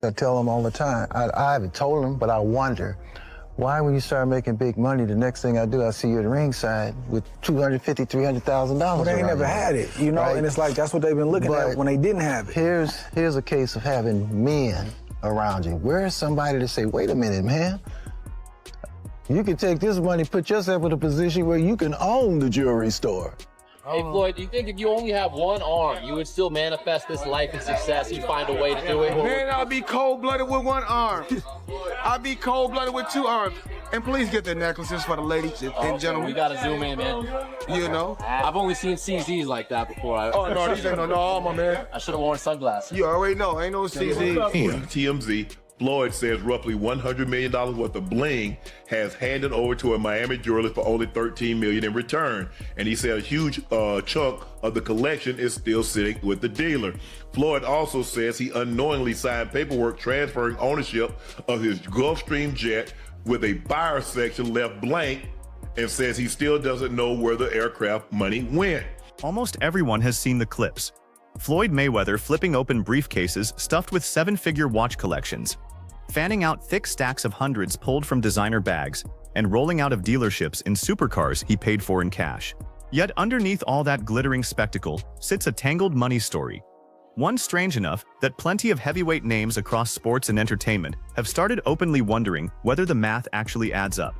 I tell them all the time. I haven't told them, but I wonder, why when you start making big money, the next thing I do, I see you at the ringside with $250,000, $300,000. Well, they ain't never had it, you know, right? And it's like, that's what they've been looking at when they didn't have it. Here's a case of having men around you. Where's somebody to say, wait a minute, man, you can take this money, put yourself in a position where you can own the jewelry store. Hey, Floyd, do you think if you only have one arm, you would still manifest this life and success? You'd find a way to do it? Man, I'll be cold-blooded with one arm. I'll be cold-blooded with two arms. And please get the necklaces for the ladies and gentlemen. We gotta zoom in, man. You know? I've only seen CZs like that before. Oh, no, these ain't no armor, man. I should have worn sunglasses. You already know, ain't no CZ. TMZ, Floyd says roughly $100 million worth of bling has handed over to a Miami jeweler for only $13 million in return. And he said a huge chunk of the collection is still sitting with the dealer. Floyd also says he unknowingly signed paperwork transferring ownership of his Gulfstream jet with a buyer section left blank, and says he still doesn't know where the aircraft money went. Almost everyone has seen the clips. Floyd Mayweather flipping open briefcases stuffed with seven-figure watch collections, fanning out thick stacks of hundreds pulled from designer bags, and rolling out of dealerships in supercars he paid for in cash. Yet underneath all that glittering spectacle sits a tangled money story. One strange enough that plenty of heavyweight names across sports and entertainment have started openly wondering whether the math actually adds up.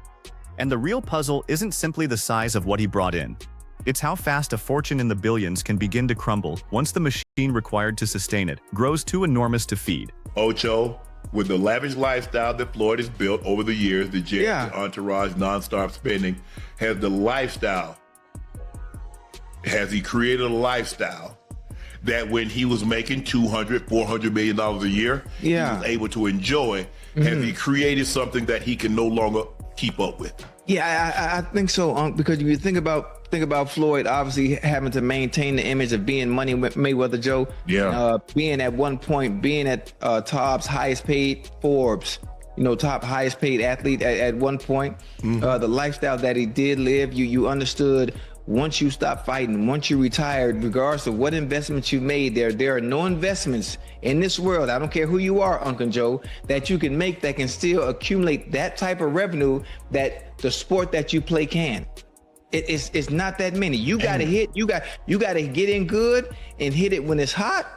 And the real puzzle isn't simply the size of what he brought in. It's how fast a fortune in the billions can begin to crumble once the machine required to sustain it grows too enormous to feed. Ocho, with the lavish lifestyle that Floyd has built over the years, the jet, the entourage, non-stop spending, has the lifestyle. Has he created a lifestyle that when he was making $200, $400 million a year, he was able to enjoy? Has he created something that he can no longer keep up with? Yeah, I think so, because if you think about Floyd obviously having to maintain the image of being Money Mayweather Joe. Being at one point, being at Top's highest paid Forbes, top highest paid athlete at one point. The lifestyle that he did live, you understood. Once you stop fighting, once you retired, regardless of what investments you made, there are no investments in this world, I don't care who you are, Uncle Joe, that you can make that can still accumulate that type of revenue that the sport that you play can. It's not that many. You gotta hit, you gotta get in good and hit it when it's hot,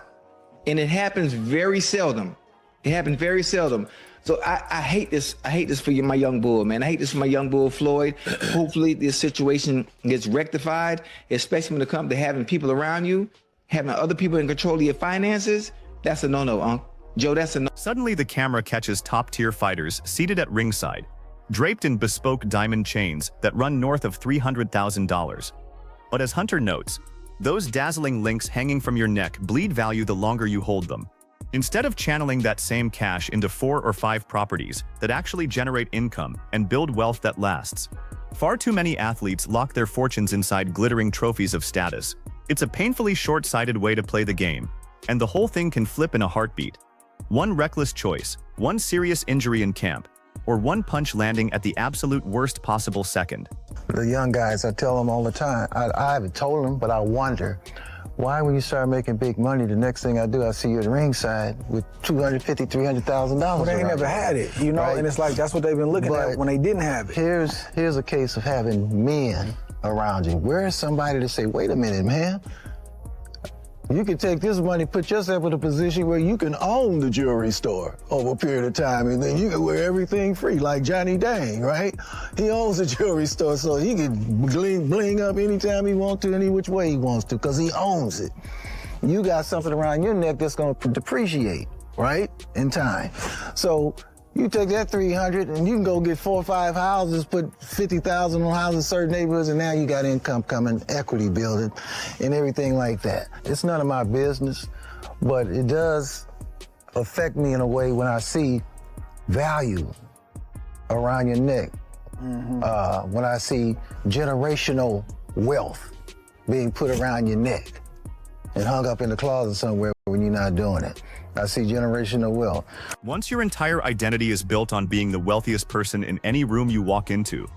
and it happens very seldom. It happens very seldom. So I hate this. I hate this for you, my young bull, man. I hate this for my young bull, Floyd. Hopefully this situation gets rectified, especially when it comes to having people around you, having other people in control of your finances. That's a no-no, Unc. Joe, that's a no. Suddenly the camera catches top-tier fighters seated at ringside, draped in bespoke diamond chains that run north of $300,000. But as Hunter notes, those dazzling links hanging from your neck bleed value the longer you hold them. Instead of channeling that same cash into 4 or 5 properties that actually generate income and build wealth that lasts, far too many athletes lock their fortunes inside glittering trophies of status. It's a painfully short-sighted way to play the game, and the whole thing can flip in a heartbeat. One reckless choice, one serious injury in camp, or one punch landing at the absolute worst possible second. The young guys, I tell them all the time. I haven't told them, but I wonder, why when you start making big money, the next thing I do, I see you at the ringside with $250,000, $300,000. Well, they ain't never had it, right? And it's like, that's what they've been looking at when they didn't have it. Here's a case of having men around you. Where's somebody to say, wait a minute, man, you can take this money, put yourself in a position where you can own the jewelry store over a period of time, and then you can wear everything free, like Johnny Dang, right? He owns a jewelry store, so he can bling up anytime he wants to, any which way he wants to, because he owns it. You got something around your neck that's going to depreciate, right, in time. So you take that 300 and you can go get 4 or 5 houses, put 50,000 on houses in certain neighborhoods, and now you got income coming, equity building, and everything like that. It's none of my business, but it does affect me in a way when I see value around your neck. When I see generational wealth being put around your neck and hung up in the closet somewhere when you're not doing it. I see generational wealth. Once your entire identity is built on being the wealthiest person in any room you walk into,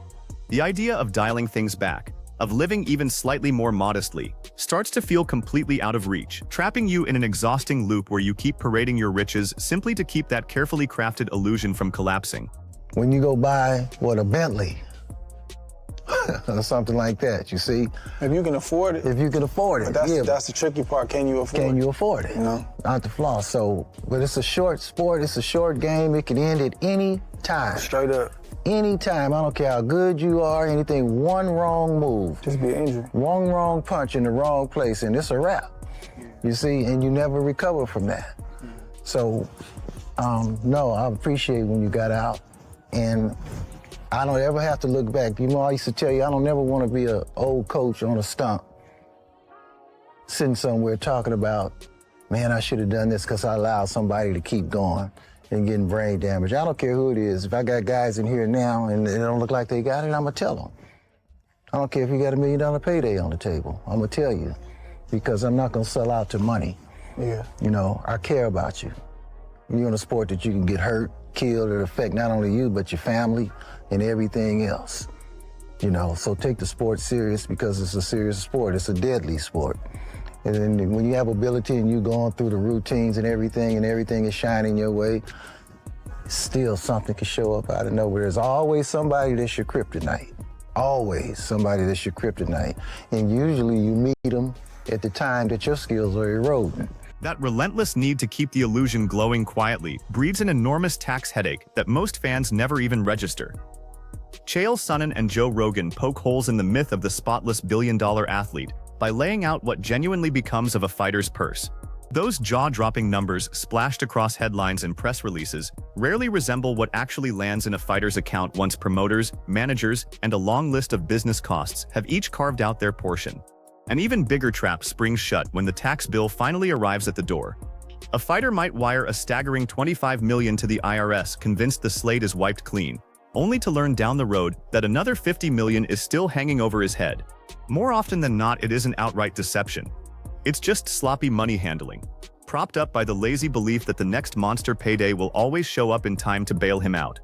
the idea of dialing things back, of living even slightly more modestly, starts to feel completely out of reach, trapping you in an exhausting loop where you keep parading your riches simply to keep that carefully crafted illusion from collapsing. When you go buy, a Bentley, or something like that, you see? If you can afford it. If you can afford it, But that's the tricky part. Can you afford it? Can you afford it? You know? Not the flaw. So, but it's a short sport. It's a short game. It can end at any time. Straight up. Any time. I don't care how good you are, anything, one wrong move. Just be an injury. One wrong punch in the wrong place, and it's a wrap. You see, and you never recover from that. So, no, I appreciate when you got out, and I don't ever have to look back. You know, I used to tell you, I don't ever want to be an old coach on a stump, sitting somewhere talking about, man, I should have done this because I allowed somebody to keep going and getting brain damage. I don't care who it is. If I got guys in here now and they don't look like they got it, I'm going to tell them. I don't care if you got $1 million payday on the table. I'm going to tell you because I'm not going to sell out to money. Yeah. You know, I care about you. You're in a sport that you can get hurt, killed, or affect not only you, but your family and everything else. You know, so take the sport serious because it's a serious sport. It's a deadly sport. And then when you have ability and you're going through the routines and everything is shining your way, still something can show up out of nowhere. There's always somebody that's your kryptonite. Always somebody that's your kryptonite. And usually you meet them at the time that your skills are eroding. That relentless need to keep the illusion glowing quietly breeds an enormous tax headache that most fans never even register. Chael Sonnen and Joe Rogan poke holes in the myth of the spotless billion-dollar athlete by laying out what genuinely becomes of a fighter's purse. Those jaw-dropping numbers splashed across headlines and press releases rarely resemble what actually lands in a fighter's account once promoters, managers, and a long list of business costs have each carved out their portion. An even bigger trap springs shut when the tax bill finally arrives at the door. A fighter might wire a staggering $25 million to the IRS convinced the slate is wiped clean, only to learn down the road that another $50 million is still hanging over his head. More often than not, it isn't outright deception. It's just sloppy money handling, propped up by the lazy belief that the next monster payday will always show up in time to bail him out.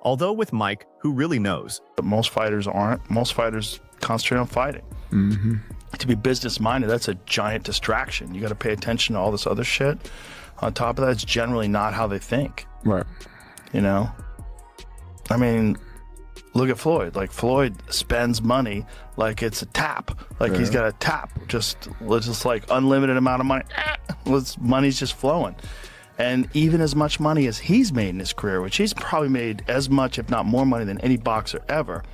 Although with Mike, who really knows? But most fighters aren't. Most fighters concentrate on fighting. Mm-hmm. To be business-minded, that's a giant distraction. You got to pay attention to all this other shit. On top of that, it's generally not how they think. Right. You know? I mean, look at Floyd. Like, Floyd spends money like it's a tap. Like, he's got a tap. Just like unlimited amount of money. Money's just flowing. And even as much money as he's made in his career, which he's probably made as much, if not more money than any boxer ever,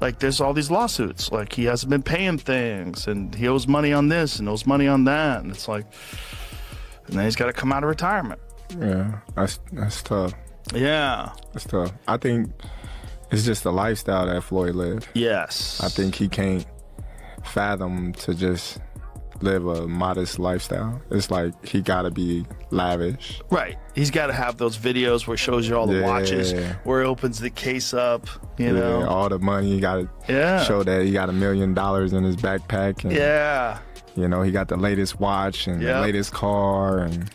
like, there's all these lawsuits. Like, he hasn't been paying things, and he owes money on this and owes money on that. And it's like, and then he's got to come out of retirement. Yeah, that's tough. Yeah. That's tough. I think it's just the lifestyle that Floyd lived. Yes. I think he can't fathom to just live a modest lifestyle. It's like he gotta be lavish. Right. He's got to have those videos where he shows you all the watches, where he opens the case up, you know. All the money. He gotta show that he got $1 million in his backpack. And, you know, he got the latest watch and the latest car and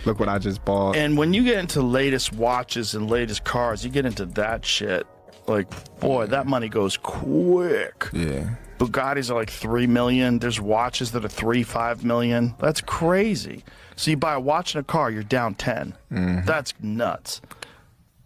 look what I just bought. And when you get into latest watches and latest cars, you get into that shit. Like, boy, that money goes quick. Yeah. Bugattis are like $3 million. There's watches that are $3-5 million. That's crazy. So you buy a watch and a car, you're down 10. Mm-hmm. That's nuts.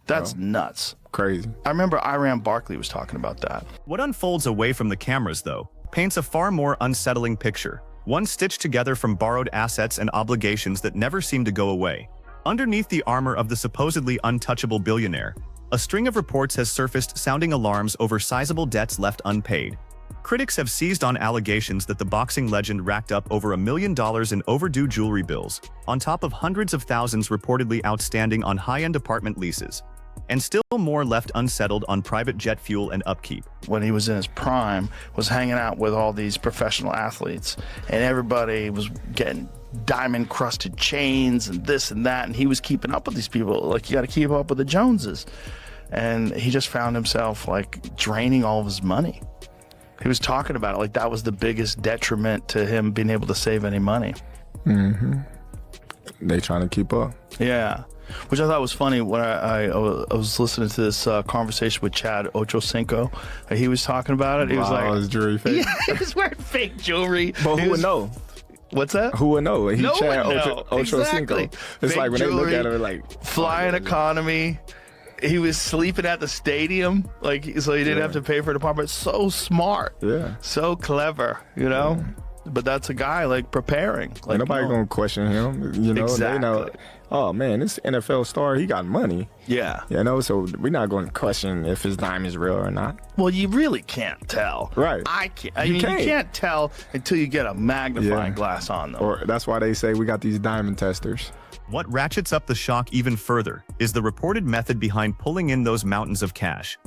That's nuts. Crazy. I remember Iran Barkley was talking about that. What unfolds away from the cameras, though, paints a far more unsettling picture. One stitched together from borrowed assets and obligations that never seem to go away. Underneath the armor of the supposedly untouchable billionaire, a string of reports has surfaced sounding alarms over sizable debts left unpaid. Critics have seized on allegations that the boxing legend racked up over $1 million in overdue jewelry bills, on top of hundreds of thousands reportedly outstanding on high-end apartment leases, and still more left unsettled on private jet fuel and upkeep. When he was in his prime, was hanging out with all these professional athletes, and everybody was getting diamond-crusted chains and this and that, and he was keeping up with these people. Like, you got to keep up with the Joneses. And he just found himself, like, draining all of his money. He was talking about it like that was the biggest detriment to him being able to save any money. Mm-hmm. They trying to keep up. Yeah. Which I thought was funny when I was listening to this conversation with Chad Ochocinco. He was talking about it. He was like, his jewelry fake. Yeah, he was wearing fake jewelry. But who would know? What's that? Who would know? He No Chad one know. Ochocinco. Exactly. It's Fake like when jewelry, they look at it, like flying economy. He was sleeping at the stadium, like so he didn't have to pay for an apartment. So smart. Yeah. So clever. You know. Yeah. But that's a guy like preparing. Like, nobody gonna question him. You know, exactly. They know, oh man, this NFL star, he got money. Yeah. You know, so we're not going to question if his dime is real or not. Well, you really can't tell. Right. I can't. I mean, you can't tell until you get a magnifying glass on them. Or that's why they say we got these diamond testers. What ratchets up the shock even further is the reported method behind pulling in those mountains of cash.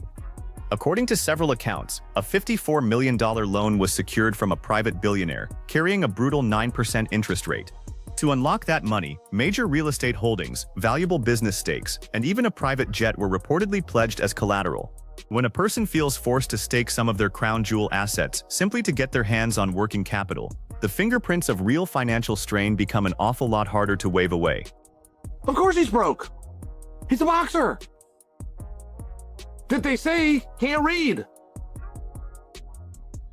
According to several accounts, a $54 million loan was secured from a private billionaire, carrying a brutal 9% interest rate. To unlock that money, major real estate holdings, valuable business stakes, and even a private jet were reportedly pledged as collateral. When a person feels forced to stake some of their crown jewel assets simply to get their hands on working capital, the fingerprints of real financial strain become an awful lot harder to wave away. Of course he's broke. He's a boxer. Did they say can't read?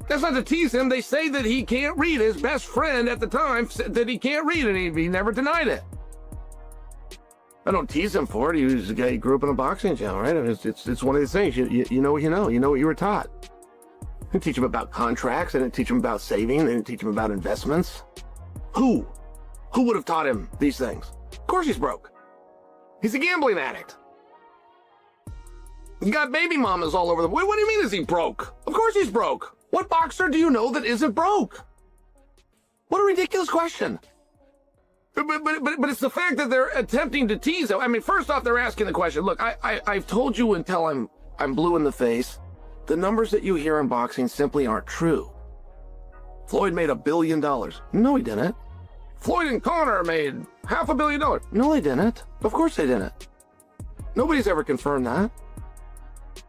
That's not to tease him. They say that he can't read. His best friend at the time said that he can't read, and he never denied it. I don't tease him for it. He was a guy. He grew up in a boxing gym, right? It's one of these things. You know what you know. You know what you were taught. I didn't teach him about contracts. I didn't teach him about saving. I didn't teach him about investments. Who would have taught him these things? Of course he's broke. He's a gambling addict. He's got baby mamas all over the... What do you mean is he broke? Of course he's broke. What boxer do you know that isn't broke? What a ridiculous question. But it's the fact that they're attempting to tease him. I mean, first off, they're asking the question. Look, I've told you until I'm blue in the face. The numbers that you hear in boxing simply aren't true. Floyd made $1 billion. No, he didn't. Floyd and Conor made $500 million. No, they didn't. Of course they didn't. Nobody's ever confirmed that.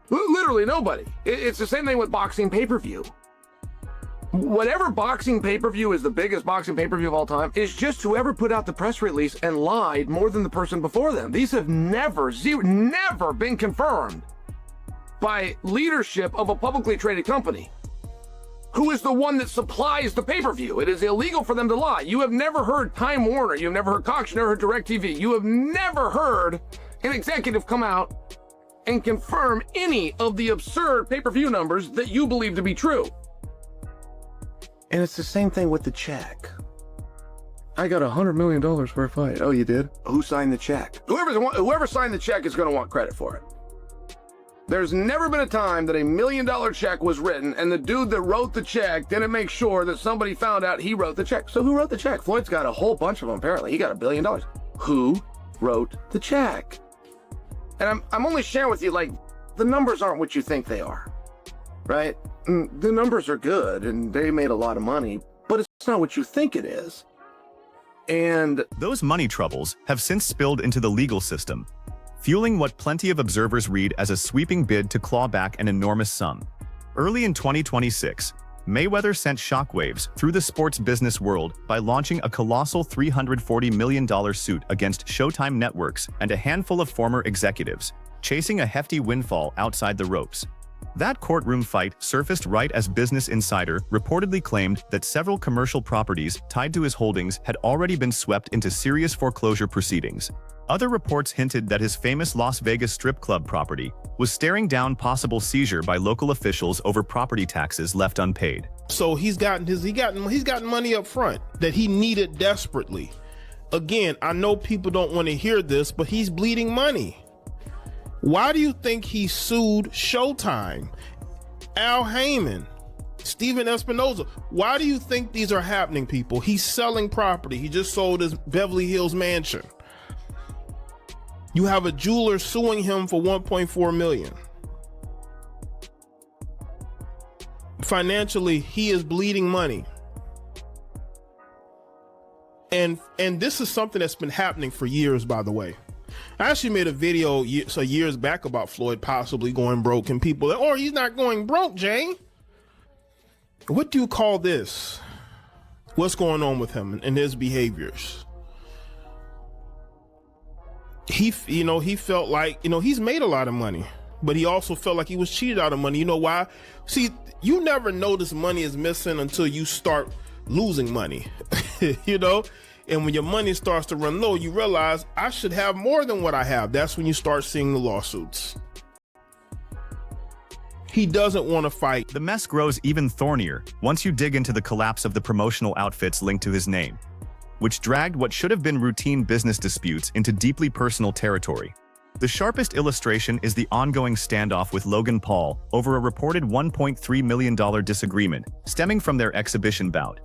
Literally nobody. It's the same thing with boxing pay-per-view. Whatever boxing pay-per-view is the biggest boxing pay-per-view of all time is just whoever put out the press release and lied more than the person before them. These have never been confirmed by leadership of a publicly traded company. Who is the one that supplies the pay-per-view? It is illegal for them to lie. You have never heard Time Warner. You have never heard Cox. You never heard DirecTV. You have never heard an executive come out and confirm any of the absurd pay-per-view numbers that you believe to be true. And it's the same thing with the check. I got $100 million for a fight. Oh, you did? Who signed the check? Whoever signed the check is going to want credit for it. There's never been a time that $1 million check was written and the dude that wrote the check didn't make sure that somebody found out he wrote the check. So who wrote the check? Floyd's got a whole bunch of them, apparently. He got $1 billion. Who wrote the check? And I'm only sharing with you, like, the numbers aren't what you think they are, right? The numbers are good and they made a lot of money, but it's not what you think it is. And those money troubles have since spilled into the legal system, fueling what plenty of observers read as a sweeping bid to claw back an enormous sum. Early in 2026, Mayweather sent shockwaves through the sports business world by launching a colossal $340 million suit against Showtime networks and a handful of former executives, chasing a hefty windfall outside the ropes. That courtroom fight surfaced right as Business Insider reportedly claimed that several commercial properties tied to his holdings had already been swept into serious foreclosure proceedings. Other reports hinted that his famous Las Vegas strip club property was staring down possible seizure by local officials over property taxes left unpaid. So he's gotten money up front that he needed desperately. Again, I know people don't want to hear this, but he's bleeding money. Why do you think he sued Showtime, Al Heyman, Steven Espinoza? Why do you think these are happening, people? He's selling property. He just sold his Beverly Hills mansion. You have a jeweler suing him for $1.4 million. Financially, he is bleeding money. And this is something that's been happening for years, by the way. I actually made a video years back about Floyd possibly going broke, and people are, oh, he's not going broke, Jay. What do you call this? What's going on with him and his behaviors? he felt like, he's made a lot of money, but he also felt like he was cheated out of money. You know why? See, you never notice money is missing until you start losing money, And when your money starts to run low, you realize I should have more than what I have. That's when you start seeing the lawsuits. He doesn't want to fight. The mess grows even thornier once you dig into the collapse of the promotional outfits linked to his name, which dragged what should have been routine business disputes into deeply personal territory. The sharpest illustration is the ongoing standoff with Logan Paul over a reported $1.3 million disagreement stemming from their exhibition bout.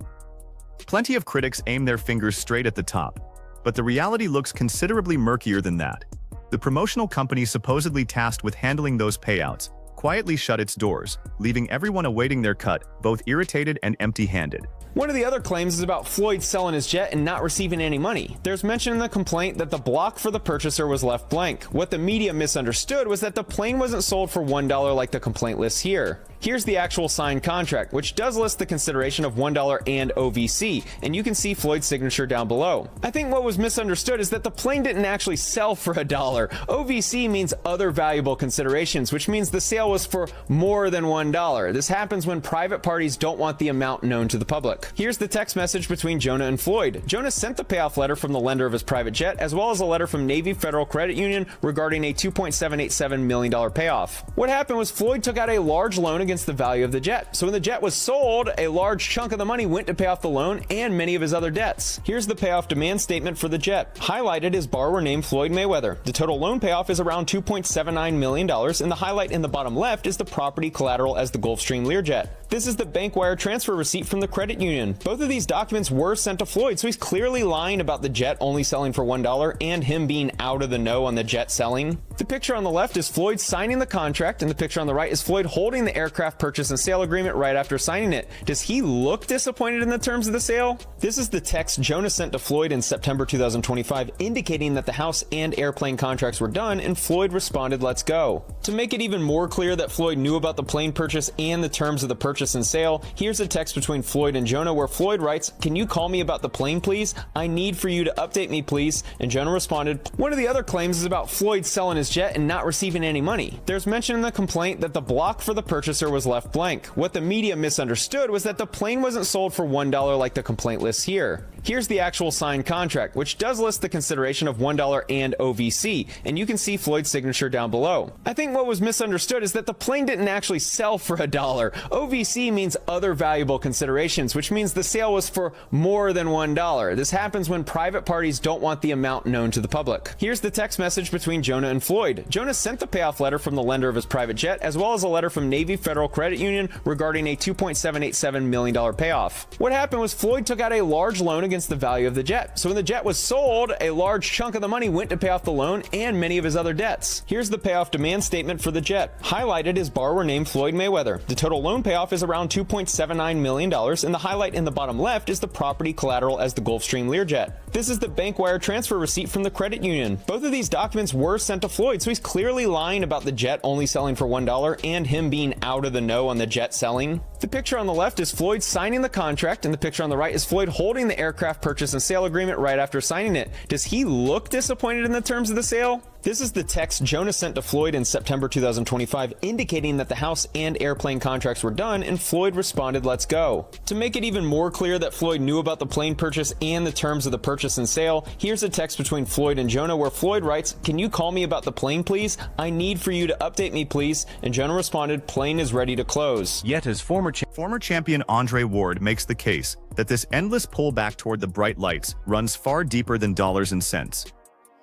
Plenty of critics aim their fingers straight at the top, but the reality looks considerably murkier than that. The promotional company supposedly tasked with handling those payouts quietly shut its doors, leaving everyone awaiting their cut, both irritated and empty-handed. One of the other claims is about Floyd selling his jet and not receiving any money. There's mention in the complaint that the block for the purchaser was left blank. What the media misunderstood was that the plane wasn't sold for $1 like the complaint lists here. Here's the actual signed contract, which does list the consideration of $1 and OVC, and you can see Floyd's signature down below. I think what was misunderstood is that the plane didn't actually sell for $1. OVC means other valuable considerations, which means the sale was for more than $1. This happens when private parties don't want the amount known to the public. Here's the text message between Jonah and Floyd. Jonah sent the payoff letter from the lender of his private jet, as well as a letter from Navy Federal Credit Union regarding a $2.787 million payoff. What happened was Floyd took out a large loan against the value of the jet. So when the jet was sold, a large chunk of the money went to pay off the loan and many of his other debts. Here's the payoff demand statement for the jet. Highlighted is borrower named Floyd Mayweather. The total loan payoff is around $2.79 million, and the highlight in the bottom left is the property collateral as the Gulfstream Learjet. This is the bank wire transfer receipt from the credit union. Both of these documents were sent to Floyd, so he's clearly lying about the jet only selling for $1 and him being out of the know on the jet selling. The picture on the left is Floyd signing the contract, and the picture on the right is Floyd holding the aircraft purchase and sale agreement right after signing it. Does he look disappointed in the terms of the sale? This is the text Jonah sent to Floyd in September 2025, indicating that the house and airplane contracts were done, and Floyd responded, "Let's go." To make it even more clear that Floyd knew about the plane purchase and the terms of the purchase and sale, here's a text between Floyd and Jonah where Floyd writes, "Can you call me about the plane, please? I need for you to update me, please." And Jonah responded. One of the other claims is about Floyd selling his jet and not receiving any money. There's mention in the complaint that the block for the purchaser was left blank. What the media misunderstood was that the plane wasn't sold for $1 like the complaint lists here. Here's the actual signed contract, which does list the consideration of $1 and OVC, and you can see Floyd's signature down below. I think what was misunderstood is that the plane didn't actually sell for $1. OVC means other valuable considerations, which means the sale was for more than $1. This happens when private parties don't want the amount known to the public. Here's the text message between Jonah and Floyd. Jonah sent the payoff letter from the lender of his private jet, as well as a letter from Navy Federal Credit Union regarding a $2.787 million payoff. What happened was Floyd took out a large loan against the value of the jet. So when the jet was sold, a large chunk of the money went to pay off the loan and many of his other debts. Here's the payoff demand statement for the jet. Highlighted is borrower named Floyd Mayweather. The total loan payoff is around $2.79 million, and the highlight in the bottom left is the property collateral as the Gulfstream Learjet. This is the bank wire transfer receipt from the credit union. Both of these documents were sent to Floyd, so he's clearly lying about the jet only selling for $1 and him being out of the know on the jet selling. The picture on the left is Floyd signing the contract, and the picture on the right is Floyd holding the aircraft purchase and sale agreement right after signing it. Does he look disappointed in the terms of the sale? This is the text Jonah sent to Floyd in September 2025, indicating that the house and airplane contracts were done, and Floyd responded, "Let's go." To make it even more clear that Floyd knew about the plane purchase and the terms of the purchase and sale, here's a text between Floyd and Jonah where Floyd writes, "Can you call me about the plane, please? I need for you to update me, please." And Jonah responded, "Plane is ready to close." Yet as former champion Andre Ward makes the case that this endless pullback toward the bright lights runs far deeper than dollars and cents.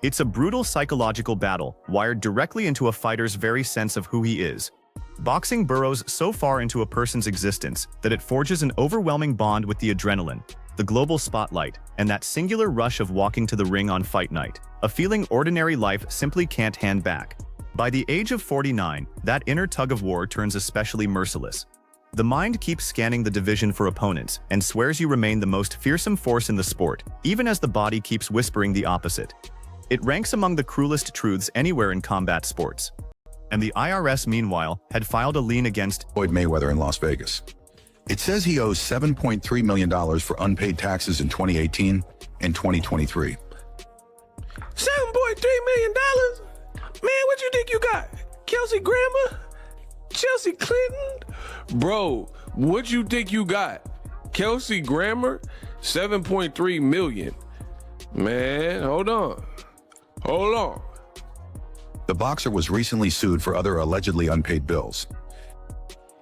It's a brutal psychological battle wired directly into a fighter's very sense of who he is. Boxing burrows so far into a person's existence that it forges an overwhelming bond with the adrenaline, the global spotlight, and that singular rush of walking to the ring on fight night, a feeling ordinary life simply can't hand back. By the age of 49, that inner tug-of-war turns especially merciless. The mind keeps scanning the division for opponents and swears you remain the most fearsome force in the sport, even as the body keeps whispering the opposite. It ranks among the cruelest truths anywhere in combat sports. And the IRS, meanwhile, had filed a lien against Floyd Mayweather in Las Vegas. It says he owes $7.3 million for unpaid taxes in 2018 and 2023. $7.3 million? Man, what you think you got? Kelsey Grammer? Chelsea Clinton? Bro, what you think you got? Kelsey Grammer? 7.3 million. Man, hold on. Hold on. The boxer was recently sued for other allegedly unpaid bills.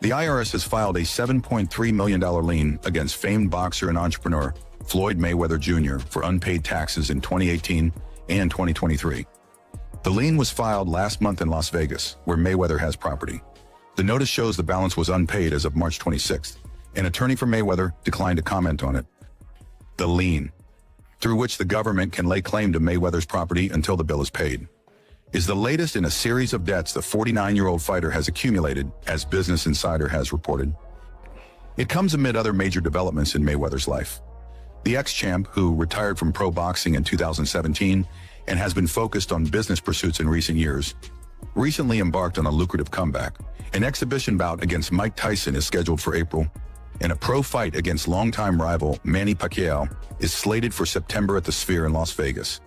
The IRS has filed a $7.3 million lien against famed boxer and entrepreneur Floyd Mayweather Jr. for unpaid taxes in 2018 and 2023. The lien was filed last month in Las Vegas, where Mayweather has property. The notice shows the balance was unpaid as of March 26th. An attorney for Mayweather declined to comment on it. The lien, through which the government can lay claim to Mayweather's property until the bill is paid, is the latest in a series of debts the 49-year-old fighter has accumulated, as Business Insider has reported. It comes amid other major developments in Mayweather's life. The ex-champ, who retired from pro boxing in 2017 and has been focused on business pursuits in recent years, recently embarked on a lucrative comeback. An exhibition bout against Mike Tyson is scheduled for April, and a pro fight against longtime rival Manny Pacquiao is slated for September at the Sphere in Las Vegas.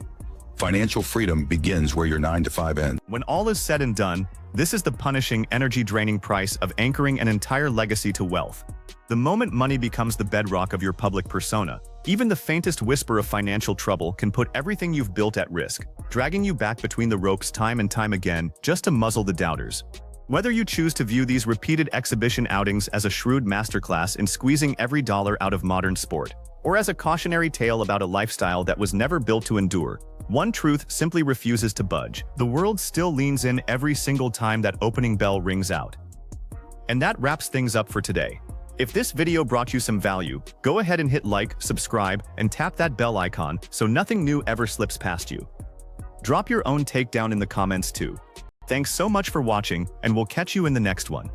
Financial freedom begins where your 9 to 5 ends. When all is said and done, this is the punishing, energy-draining price of anchoring an entire legacy to wealth. The moment money becomes the bedrock of your public persona, even the faintest whisper of financial trouble can put everything you've built at risk, dragging you back between the ropes time and time again just to muzzle the doubters. Whether you choose to view these repeated exhibition outings as a shrewd masterclass in squeezing every dollar out of modern sport, or as a cautionary tale about a lifestyle that was never built to endure, one truth simply refuses to budge. The world still leans in every single time that opening bell rings out. And that wraps things up for today. If this video brought you some value, go ahead and hit like, subscribe, and tap that bell icon so nothing new ever slips past you. Drop your own take down in the comments too. Thanks so much for watching, and we'll catch you in the next one.